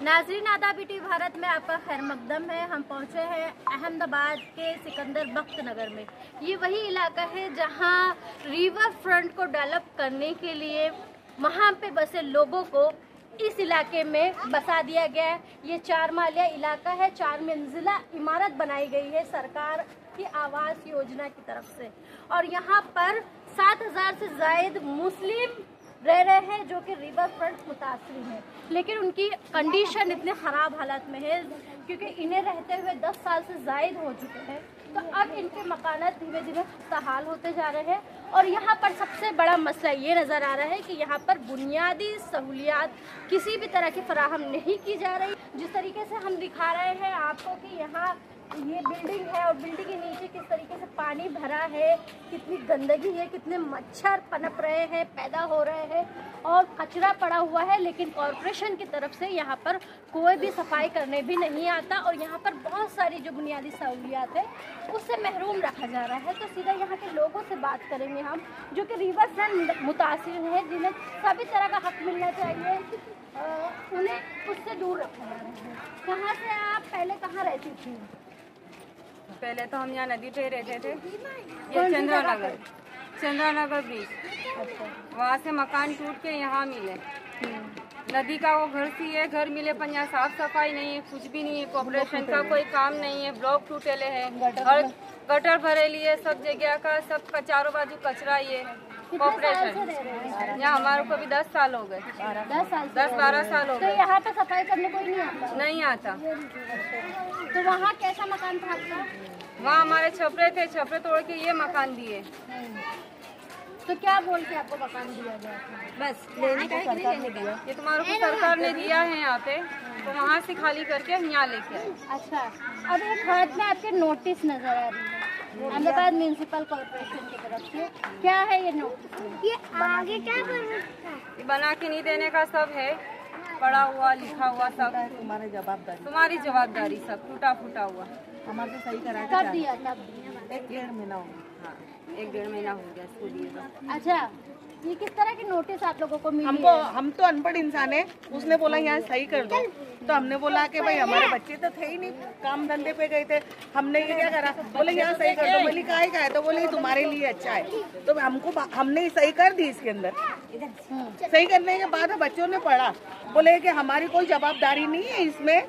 नाजरीन आदाब टी भारत में आपका खैर मकदम है। हम पहुंचे हैं अहमदाबाद के सिकंदर बख्त नगर में। ये वही इलाका है जहां रिवर फ्रंट को डेवलप करने के लिए वहां पे बसे लोगों को इस इलाके में बसा दिया गया है। ये 4 मालिया इलाका है, 4 मंजिला इमारत बनाई गई है सरकार की आवास योजना की तरफ से, और यहाँ पर 7,000 से ज़ायद मुस्लिम रह रहे हैं जो कि रिवर फ्रंट मुतासरी हैं, लेकिन उनकी कंडीशन इतने ख़राब हालत में है क्योंकि इन्हें रहते हुए 10 साल से ज़ायद हो चुके हैं। तो अब इनके मकानात धीरे धीरे खस्ताहाल होते जा रहे हैं, और यहाँ पर सबसे बड़ा मसला ये नज़र आ रहा है कि यहाँ पर बुनियादी सहूलियात किसी भी तरह की फराहम नहीं की जा रही। जिस तरीके से हम दिखा रहे हैं आपको कि यहाँ ये बिल्डिंग है और बिल्डिंग के नीचे किस तरीके से पानी भरा है, कितनी गंदगी है, कितने मच्छर पनप रहे हैं, पैदा हो रहे हैं और कचरा पड़ा हुआ है, लेकिन कॉरपोरेशन की तरफ से यहाँ पर कोई भी सफाई करने भी नहीं आता, और यहाँ पर बहुत सारी जो बुनियादी सहूलियात है उससे महरूम रखा जा रहा है। तो सीधा यहाँ के लोगों से बात करेंगे हम, जो कि रिवर फ्रंट मुतासिर हैं, जिन्हें सभी तरह का हक मिलना चाहिए, उन्हें उससे दूर रखा जा रहा है। कहाँ से आप पहले कहाँ रहती थी? पहले तो हम यहाँ नदी पे रहते थे, ये चंद्रनगर ब्रिज। अच्छा। वहाँ से मकान टूट के यहाँ मिले। नदी का वो घर सी है, घर मिले पर यहाँ साफ सफाई नहीं है, कुछ भी नहीं है, कॉर्पोरेशन का कोई काम नहीं है, ब्लॉक टूटेले है, गटर भरेली है, सब जगह का सब चारों बाजू कचरा ही है। कॉर्पोरेशन यहाँ हमारे को भी 10 साल हो गए, 10-12 साल हो गए। तो यहाँ पे सफाई करने कोई नहीं आता? नहीं आता। तो वहाँ कैसा मकान था आपका? वहाँ हमारे छपरे थे, छपरे तोड़ के ये मकान दिए। तो क्या बोल के आपको मकान दिया गया? बस लेने का सरकार ने दिया, ये तुम्हारे को सरकार ने दिया है यहाँ पे, तो वहाँ से खाली करके हम यहाँ लेके आए। अच्छा, अब एक हाथ में आपके नोटिस नजर आ रही है अहमदाबाद म्यूनिसिपल कॉर्पोरेशन की तरफ से, क्या है ये नोटिस? ये आगे क्या बना के नहीं देने का सब है, पड़ा हुआ लिखा हुआ सब तुम्हारी जवाबदारी सब टूटा फूटा हुआ हमारे सही करा। कब दिया? 1-1.5 महीना हो गया। हाँ, 1-1.5 महीना हो गया इसको दिए तो। अच्छा, ये किस तरह की नोटिस आप लोगों को मिली? हम तो अनपढ़ इंसान है, उसने बोला यहाँ सही कर दो, तो हमने बोला कि भाई हमारे बच्चे तो थे ही नहीं, काम धंधे पे गए थे, हमने ये क्या करा, बोले यहाँ सही कर दो। बोली काहे का है? तो बोले तुम्हारे लिए अच्छा है, तो हमने सही कर दी। इसके अंदर सही करने के बाद बच्चों ने पढ़ा, बोले कि हमारी कोई जवाबदारी नहीं है इसमें,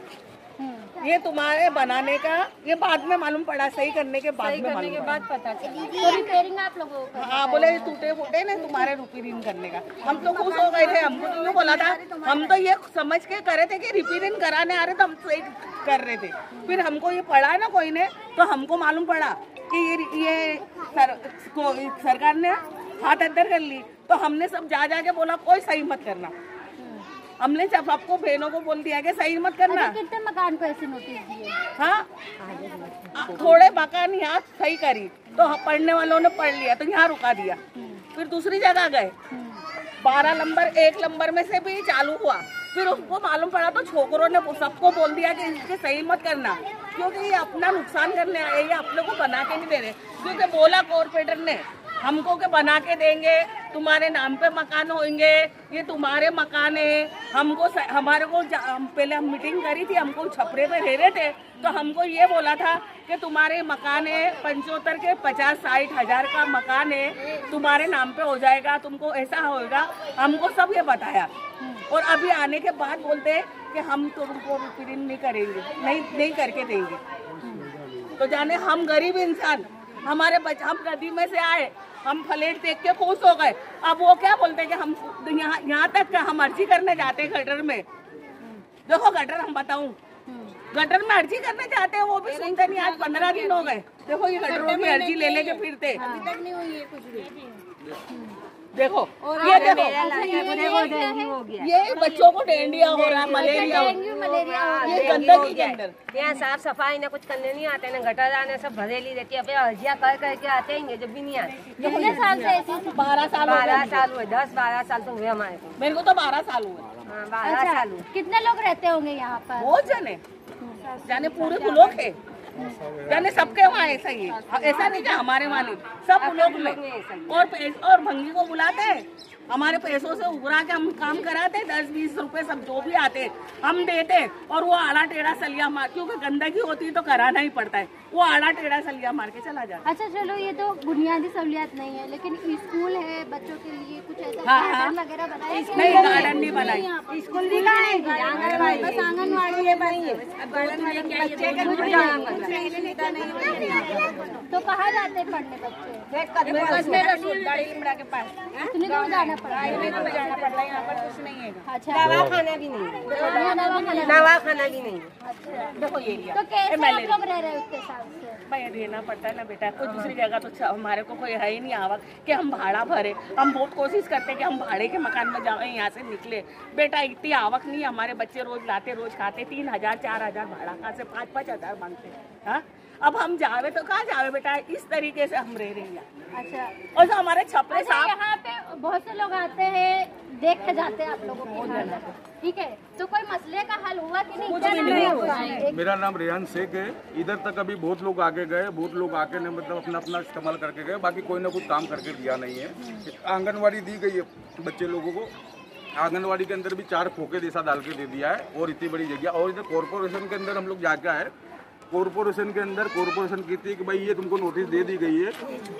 ये तुम्हारे बनाने का, ये बाद में मालूम पड़ा, सही करने के बाद में मालूम बाद पता चला। तो रिपेयरिंग आप लोगों को? हाँ, बोले टूटे फूटे ने तुम्हारे रिपेयरिंग करने का। हम तो खुश हो गए थे, हमको तो बोला था, हम तो ये समझ के करे थे कि रिपेयरिंग कराने आ रहे तो हम सही कर रहे थे। फिर हमको ये पढ़ा ना कोई ने, तो हमको मालूम पड़ा कि ये सरकार ने हाथ अंदर कर ली, तो हमने सब जा के बोला कोई सही मत करना। हमने जब आपको बहनों को बोल दिया कि सही मत करना। कितने मकान को ऐसे नोटिस दिए? हाँ, थोड़े मकान यहाँ सही करी, तो पढ़ने वालों ने पढ़ लिया तो यहाँ रुका दिया, फिर दूसरी जगह गए, 12 नंबर 1 नंबर में से भी चालू हुआ, फिर उसको मालूम पड़ा तो छोकरों ने सबको बोल दिया कि इसके सही मत करना, क्योंकि ये अपना नुकसान करने आए, ये अपने को बना के नहीं दे रहे। क्योंकि बोला कॉर्पोरेटर ने हमको के बना के देंगे, तुम्हारे नाम पे मकान होंगे, ये तुम्हारे मकान है। हमारे को पहले हम मीटिंग करी थी, हमको छपरे पे रह रहे थे, तो हमको ये बोला था कि तुम्हारे मकान है 75 के 50-60 हजार का मकान है, तुम्हारे नाम पे हो जाएगा, तुमको ऐसा होगा, हमको सब ये बताया। और अभी आने के बाद बोलते हैं कि हम तुमको रिपेयरिंग नहीं करेंगे, नहीं करके देंगे। तो जाने हम गरीब इंसान, हमारे बच्चे, हम नदी में से आए, हम फ्लैट देख के खुश हो गए। अब वो क्या बोलते हैं कि हम यहाँ तक हम अर्जी करने जाते हैं गटर में। देखो गटर, हम बताऊं, गटर में अर्जी करने जाते हैं, वो भी सुनते नहीं। आज 15 दिन हो गए, देखो ये गटरों की अर्जी ले लेके फिरते, अभी तक नहीं हुई है कुछ भी। देखो ये देखो, ये बच्चों को डेंगू हो रहा है, मलेरिया, ये गंदगी के अंदर। यहाँ साफ सफाई ना कुछ करने नहीं आते, ना गटर आने, सब भरेली रहती है। अर्जिया कर करके आते हैं, जब भी नहीं आते। कितने साल से ऐसे? 12 साल हुए, 10-12 साल तो हुए हमारे को। मेरे को तो 12 साल हुए। हाँ, 12 साल हुए। कितने लोग रहते होंगे यहाँ पर? बहुत जाने पूरे ब्लॉक है, जाने सबके वहाँ ऐसा ही है, ऐसा नहीं कि हमारे वहाँ नहीं, सब लोग में। और भंगी को बुलाते हैं, हमारे पैसों से उबरा के हम काम कराते, 10-20 रुपए सब जो भी आते हम देते, और वो आड़ा टेढ़ा सलिया मार, क्योंकि गंदगी होती है तो कराना ही पड़ता है, वो आड़ा टेढ़ा सलिया मार के चला जाता है। अच्छा चलो, ये तो बुनियादी सहूलियात नहीं है, लेकिन स्कूल है बच्चों के लिए, कुछ ऐसा हाँ, गार्डन वगैरह बनाए? नहीं, गार्डन नहीं बनाई, स्कूल भी नहीं, बस आंगनवाड़ी है, तो कहाँ जाते हैं पढ़ने बच्चे? के पास तुम्हें जाना पड़ा? जाना पड़ता है, यहाँ पर कुछ नहीं है। अच्छा, दवाखाना भी नहीं, दवाखाना भी नहीं। अच्छा, देखो ये लिया तो कैसे आप लोग रह रहे हैं उसके हिसाब से? भाई रहना पड़ता है ना बेटा, कोई दूसरी जगह तो हमारे को कोई है ही नहीं आवक कि हम भाड़ा भरे। हम बहुत कोशिश करते हैं कि हम भाड़े के मकान में जाए, यहाँ से निकले। बेटा इतनी आवक नहीं है, हमारे बच्चे रोज लाते रोज खाते, 3,000 4,000 भाड़ा कहाँ से 5-5 हज़ार मांगते हैं। हाँ, अब हम जावे तो कहाँ जावे बेटा, इस तरीके से हम रह रही हैं। अच्छा, और जो हमारे छपरे अच्छा, साहब यहाँ पे बहुत से लोग आते हैं, देख के जाते हैं आप लोगों की हालत, ठीक है, तो कोई मसले का हल हुआ कि नहीं? कुछ भी नहीं हुआ। मेरा नाम रेहान शेख है। इधर तक अभी बहुत लोग आगे गए, बहुत लोग आके ने मतलब अपना अपना इस्तेमाल करके गए, बाकी कोई ना कुछ काम करके दिया नहीं है। आंगनवाड़ी दी गई है बच्चे लोगों को, आंगनवाड़ी के अंदर भी 4 खोखे जैसा डाल के दे दिया है, और इतनी बड़ी जगह। और इधर कॉर्पोरेशन के अंदर हम लोग जाके आए, कॉर्पोरेशन के अंदर कॉर्पोरेशन कहती है कि भाई ये तुमको नोटिस दे दी गई है,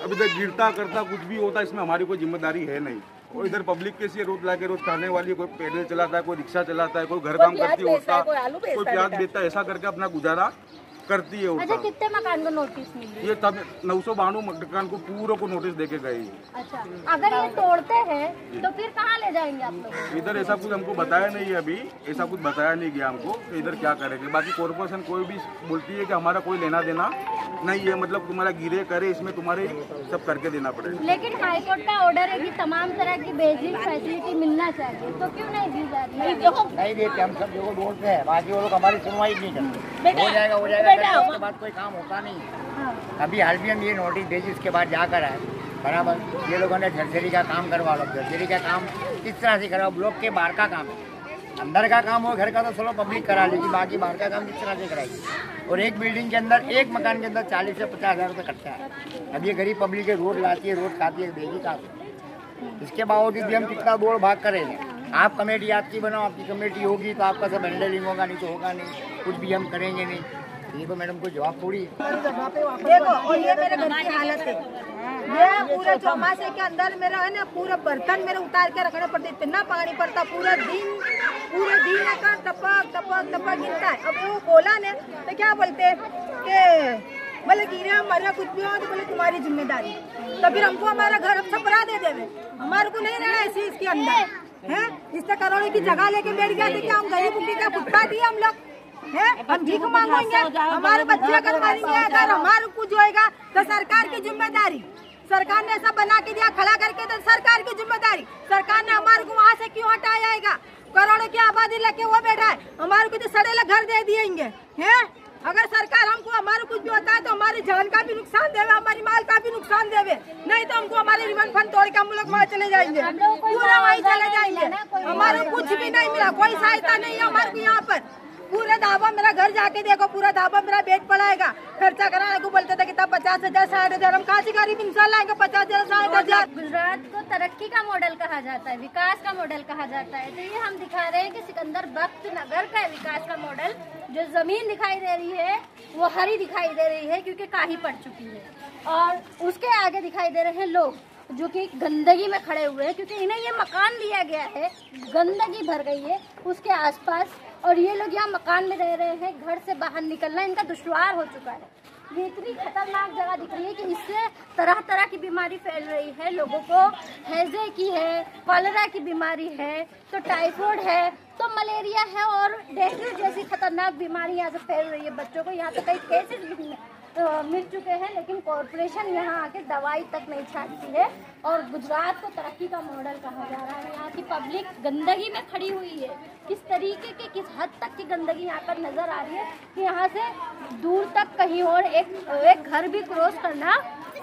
अभी तक गिरता करता कुछ भी होता है, इसमें हमारी कोई जिम्मेदारी है नहीं। और इधर पब्लिक कैसी रोज लाके रोज खाने वाली, कोई पैदल चलाता है, कोई रिक्शा चलाता है, कोई घर काम करती होता, कोई प्याज बेचता है, ऐसा करके अपना गुजारा करती है। अच्छा, कितने मकान को नोटिस मिली? ये तब 992 मकान को पूरा को नोटिस देके गई। अच्छा, अगर ये तोड़ते हैं तो फिर कहाँ ले जाएंगे आप लोग? इधर ऐसा कुछ हमको बताया नहीं है, अभी ऐसा कुछ बताया नहीं गया हमको कि इधर क्या करेंगे। बाकी कॉर्पोरेशन कोई भी बोलती है कि हमारा कोई लेना देना नहीं है, मतलब तुम्हारा गिरे करे इसमें तुम्हारे सब करके देना पड़ेगा। लेकिन हाईकोर्ट का ऑर्डर है कि तमाम तरह की बेसिक फैसिलिटी मिलना चाहिए, तो क्यों नहीं दी जा रही है? नहीं देते, हम सब लोग बोलते हैं, बाकी वो लोग हमारी सुनवाई नहीं करते। हो जाएगा उसके बाद कोई काम होता नहीं है। अभी हाल भी हम ये नोटिस भेजी, उसके बाद जाकर आए बराबर, ये लोगों ने झरझरी का काम करवा लो। झरझरी का काम किस तरह से करवाओ? ब्लॉक के बाहर का काम है, अंदर का काम हो, घर का तो चलो पब्लिक करा लेगी, बाकी बाहर का काम किस तरह से कराएगी? और एक बिल्डिंग के अंदर, एक मकान के अंदर 40 से 50 हज़ार रुपये खर्चा है। अब ये गरीब पब्लिक रोड लाती है, रोड खाती है, देगी कहाँ से? इसके बावजूद भी हम कितना दौड़ भाग करेंगे। आप कमेटी आपकी बनाओ, आपकी कमेटी होगी तो आपका सब हैंडलिंग होगा, नहीं तो होगा नहीं, कुछ भी हम करेंगे नहीं। ये तो मैडम को जवाब थोड़ी। देखो, और ये मेरे घर की हालत है, ये पूरे चौमासे के अंदर मेरा है ना, पूरा बर्तन मेरे उतार के रखने पड़ते, इतना पानी पड़ता, पूरे दिन का टपक टपक टपक गिरता है। अब वो बोला ने तो क्या बोलते कि बोले गिरे मरे कुछ भी हो तो बोले तुम्हारी जिम्मेदारी, तो फिर हमको हमारा घर छपरा दे देवे, हमारे को नहीं रहना ऐसी इसके अंदर है। इससे करोड़ों की जगह लेके बैठ गया थे कि हम गरीब का फुटका दिए हम लोग है, हम भीख मांगेंगे, हमारे बच्चे अगर मरेंगे, अगर हमारे कुछ होएगा तो सरकार की जिम्मेदारी। सरकार ने ऐसा बना के दिया, खड़ा करके, तो सरकार की जिम्मेदारी। सरकार ने हमारे को वहाँ से क्यों हटाएगा? करोड़ों की आबादी लेके वो बैठा है, हमारे को तो सड़ेला घर दे दिएंगे हैं। अगर सरकार हमको हमारे कुछ भी होता है तो हमारी जान का भी नुकसान देवे, हमारी माल का भी नुकसान देवे, नहीं तो हमको हमारे रिवन फंड तोड़ के हम लोग वहाँ चले जाएंगे, पूरा वहीं चले जाएंगे। हमारे कुछ भी नहीं मिला, कोई सहायता नहीं है हमारे को यहाँ पर। पूरा दावा मेरा घर जाके देखो, पूरा दावा मेरा बेच पड़ाएगा। खर्चा कराने को बोलते थे कि तब 50,000 60,000, हम कहाँ से गरीब इंसान लाएंगे 50,000 60,000? गुजरात को तरक्की का मॉडल कहा जाता है, विकास का मॉडल कहा जाता है, तो ये हम दिखा रहे हैं कि सिकंदर बख्त नगर का विकास का मॉडल, जो जमीन दिखाई दे रही है वो हरी दिखाई दे रही है क्योंकि काही पड़ चुकी है, और उसके आगे दिखाई दे रहे हैं लोग जो कि गंदगी में खड़े हुए हैं, क्योंकि इन्हें ये मकान दिया गया है, गंदगी भर गई है उसके आसपास, और ये लोग यहाँ मकान में रह रहे हैं। घर से बाहर निकलना इनका दुश्वार हो चुका है। ये इतनी खतरनाक जगह दिख रही है कि इससे तरह तरह की बीमारी फैल रही है। लोगों को हैजे की है, कॉलेरा की बीमारी है, तो टाइफाइड है, तो मलेरिया है, और डेंगू जैसी खतरनाक बीमारी यहाँ से फैल रही है। बच्चों को यहाँ पे कई केसेस मिल चुके हैं, लेकिन कॉरपोरेशन यहाँ आके दवाई तक नहीं छाटती है, और गुजरात को तरक्की का मॉडल कहा जा रहा है। यहाँ की पब्लिक गंदगी में खड़ी हुई है। किस तरीके की, किस हद तक की गंदगी यहाँ पर नजर आ रही है कि यहाँ से दूर तक कहीं और एक घर भी क्रॉस करना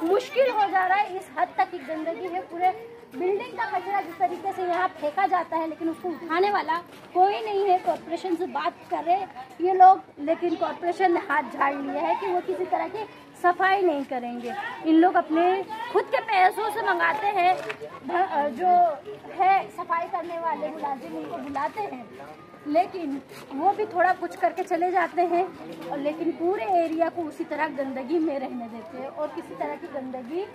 मुश्किल हो जा रहा है। इस हद तक की गंदगी है। पूरे बिल्डिंग का कचरा जिस तरीके से यहाँ फेंका जाता है, लेकिन उसको उठाने वाला कोई नहीं है। कॉर्पोरेशन से बात कर रहे ये लोग, लेकिन कॉर्पोरेशन ने हाथ झाड़ लिया है कि वो किसी तरह की सफाई नहीं करेंगे। इन लोग अपने खुद के पैसों से मंगाते हैं, जो है सफाई करने वाले मुलाजिम उनको बुलाते हैं, लेकिन वो भी थोड़ा कुछ करके चले जाते हैं, और लेकिन पूरे एरिया को उसी तरह गंदगी में रहने देते हैं और किसी तरह की गंदगी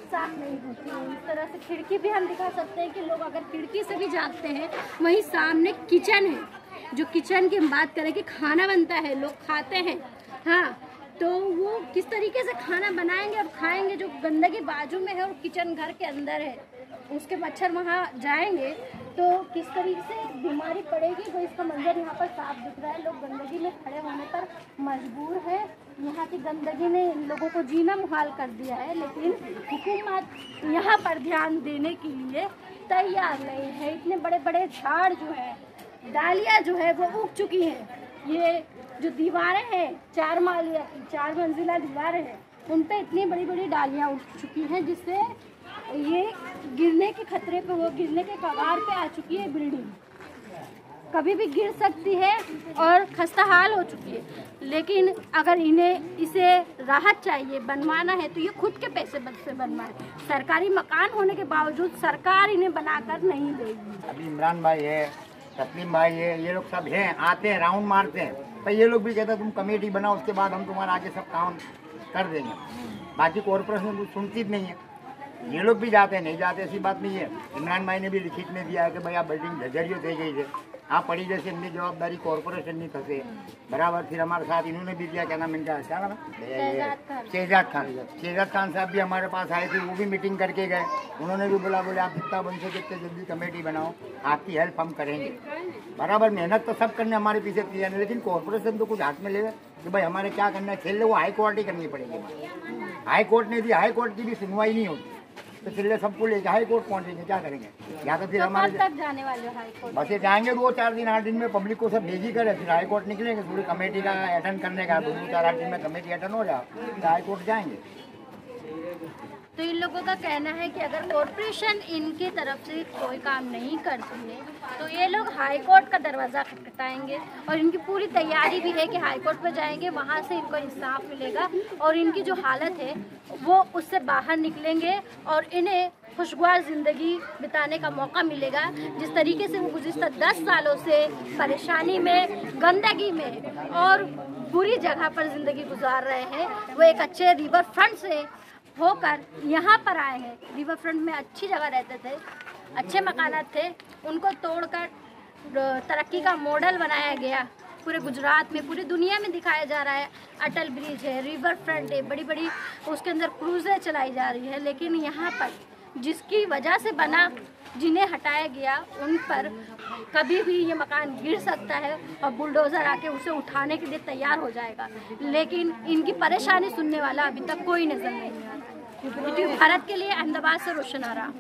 साफ नहीं होती है। इस तरह से खिड़की भी हम दिखा सकते हैं कि लोग अगर खिड़की से भी झांकते हैं, वहीं सामने किचन है, जो किचन की हम बात करें कि खाना बनता है, लोग खाते हैं, हाँ, तो वो किस तरीके से खाना बनाएंगे और खाएंगे, जो गंदगी बाजू में है और किचन घर के अंदर है, उसके मच्छर वहाँ जाएंगे तो किस तरीके से बीमारी पड़ेगी। वो इसका मंजर यहाँ पर साफ दिख रहा है। लोग गंदगी में खड़े होने पर मजबूर है। यहाँ की गंदगी ने इन लोगों को जीना मुहाल कर दिया है, लेकिन हुकूमत यहाँ पर ध्यान देने के लिए तैयार नहीं है। इतने बड़े बड़े झाड़ जो है, डालियाँ जो है वो उग चुकी हैं। ये जो दीवारें हैं 4 मंजिला दीवारें हैं, उन पे इतनी बड़ी बड़ी डालियाँ उग चुकी हैं, जिससे ये गिरने के खतरे पे, वो गिरने के कगार पे आ चुकी है। बिल्डिंग कभी भी गिर सकती है और खस्ता हाल हो चुकी है। लेकिन अगर इन्हें इसे राहत चाहिए, बनवाना है, तो ये खुद के पैसे से बनवाए। सरकारी मकान होने के बावजूद सरकार इन्हें बनाकर नहीं देगी। अभी इमरान भाई है, तस्लीम भाई है, ये लोग सब हैं, आते हैं, राउंड मारते हैं, पर ये लोग भी कहते हैं तुम कमेटी बनाओ, उसके बाद हम तुम्हारा आगे सब काम कर देंगे। बाकी कॉर्पोरेशन कुछ सुनती नहीं है। ये लोग भी जाते हैं, नहीं जाते ऐसी बात नहीं है। इमरान भाई ने भी लिखित में दिया है कि भाई आ बिल्डिंग झजरियो થઈ गई है, आप पड़ी जैसे इनकी जवाबदारी कॉर्पोरेशन नहीं फंसे बराबर। फिर हमारे साथ इन्होंने भी दिया, क्या नाम इनका, क्या नाम है, शहजाद खान साहब भी हमारे पास आए थे, वो भी मीटिंग करके गए। उन्होंने भी बोला, बोले आप जितना बन सके जितने जल्दी कमेटी बनाओ, आपकी हेल्प हम करेंगे बराबर। मेहनत तो सब करने हमारे पीछे तैयार है, लेकिन कॉर्पोरेशन तो कुछ हाथ में लेगा कि भाई हमारे क्या करना है। खेल वो हाई कोर्ट ही करनी पड़ेगी। हाई कोर्ट ने दी, हाई कोर्ट की भी सुनवाई नहीं होती, तो चिल्ले सबको लेके हाई कोर्ट पहुंचेंगे, क्या करेंगे। या तो फिर हमारे तक जाने वाले हाई कोर्ट बस ये जाएंगे 2-4 दिन 8 दिन में, पब्लिक को सब भेजी करे, फिर हाई कोर्ट निकलेंगे, पूरी कमेटी का अटेंड करने का 2-4-8 दिन में कमेटी अटेंड हो जाए तो हाई कोर्ट जाएंगे। तो इन लोगों का कहना है कि अगर कॉर्पोरेशन इनकी तरफ से कोई काम नहीं करती है तो ये लोग हाई कोर्ट का दरवाज़ा खटखटाएंगे, और इनकी पूरी तैयारी भी है कि हाई कोर्ट पर जाएंगे, वहाँ से इनको इंसाफ मिलेगा और इनकी जो हालत है वो उससे बाहर निकलेंगे और इन्हें खुशगवार ज़िंदगी बिताने का मौका मिलेगा। जिस तरीके से वो गुज़िश्ता 10 सालों से परेशानी में, गंदगी में और बुरी जगह पर ज़िंदगी गुजार रहे हैं, वो एक अच्छे रिवर फ्रंट से होकर यहाँ पर आए हैं। रिवर फ्रंट में अच्छी जगह रहते थे, अच्छे मकानात थे, उनको तोड़कर तरक्की का मॉडल बनाया गया। पूरे गुजरात में, पूरी दुनिया में दिखाया जा रहा है। अटल ब्रिज है, रिवर फ्रंट है, बड़ी बड़ी उसके अंदर क्रूज़ें चलाई जा रही है, लेकिन यहाँ पर जिसकी वजह से बना, जिन्हें हटाया गया, उन पर कभी भी ये मकान गिर सकता है और बुलडोज़र आके उसे उठाने के लिए तैयार हो जाएगा। लेकिन इनकी परेशानी सुनने वाला अभी तक कोई नज़र नहीं आ रहा है। भारत के लिए अहमदाबाद से रोशन आरा।